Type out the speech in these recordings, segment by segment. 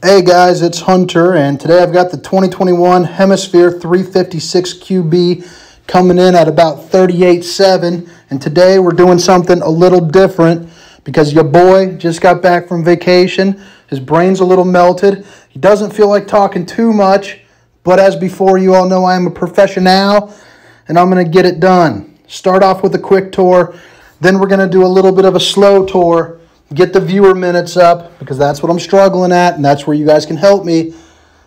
Hey guys, it's Hunter, and today I've got the 2021 Hemisphere 356 QB coming in at about 38.7, and today we're doing something a little different because your boy just got back from vacation. His brain's a little melted. He doesn't feel like talking too much, but as before, you all know I am a professional, and I'm going to get it done. Start off with a quick tour, then we're going to do a little bit of a slow tour, get the viewer minutes up, because that's what I'm struggling at, and that's where you guys can help me.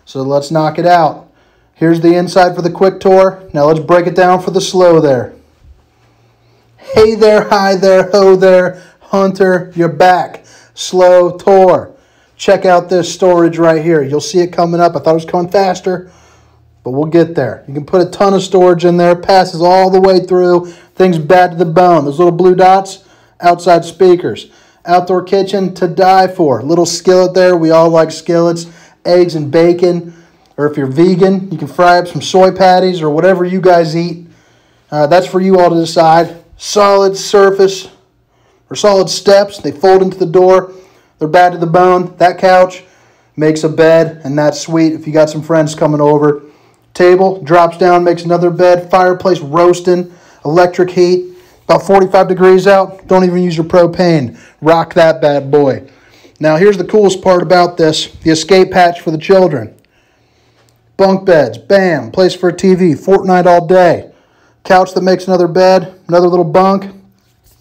So let's knock it out. Here's the inside for the quick tour. Now let's break it down for the slow there. Hey there, hi there, ho there, Hunter, you're back. Slow tour. Check out this storage right here. You'll see it coming up. I thought it was coming faster, but we'll get there. You can put a ton of storage in there. Passes all the way through. Things bad to the bone. Those little blue dots, outside speakers. Outdoor kitchen to die for. Little skillet there. We all like skillets. Eggs and bacon. Or if you're vegan, you can fry up some soy patties or whatever you guys eat. That's for you all to decide. Solid surface or solid steps. They fold into the door. They're bad to the bone. That couch makes a bed, and that's sweet if you got some friends coming over. Table drops down, makes another bed. Fireplace roasting. Electric heat. About 45 degrees out. Don't even use your propane. Rock that bad boy. Now here's the coolest part about this. The escape hatch for the children. Bunk beds. Bam. Place for a TV. Fortnite all day. Couch that makes another bed. Another little bunk.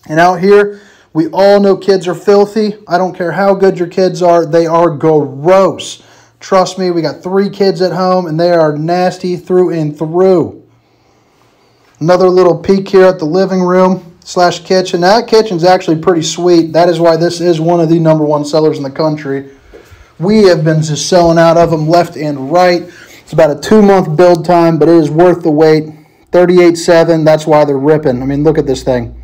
And out here, we all know kids are filthy. I don't care how good your kids are. They are gross. Trust me, we got 3 kids at home, and they are nasty through and through. Another little peek here at the living room / kitchen. Now, that kitchen's actually pretty sweet. That is why this is one of the #1 sellers in the country. We have been just selling out of them left and right. It's about a 2-month build time, but it is worth the wait. 38.7, that's why they're ripping. I mean, look at this thing.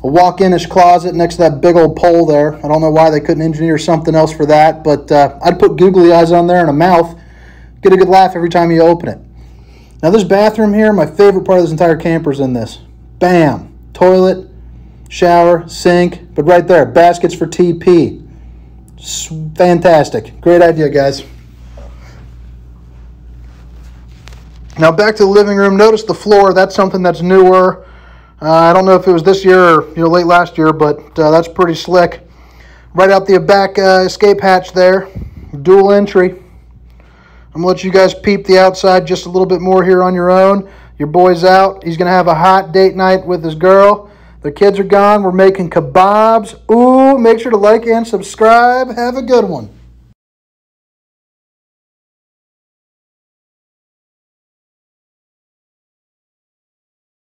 A walk-in-ish closet next to that big old pole there. I don't know why they couldn't engineer something else for that, but I'd put googly eyes on there and a mouth. Get a good laugh every time you open it. Now this bathroom here, my favorite part of this entire camper is in this. Bam. Toilet, shower, sink, but right there, baskets for TP. Fantastic. Great idea, guys. Now back to the living room. Notice the floor. That's something that's newer. I don't know if it was this year or late last year, but that's pretty slick. Right out the back escape hatch there. Dual entry. I'm going to let you guys peep the outside just a little bit more here on your own. Your boy's out. He's going to have a hot date night with his girl. The kids are gone. We're making kebabs. Ooh, make sure to like and subscribe. Have a good one.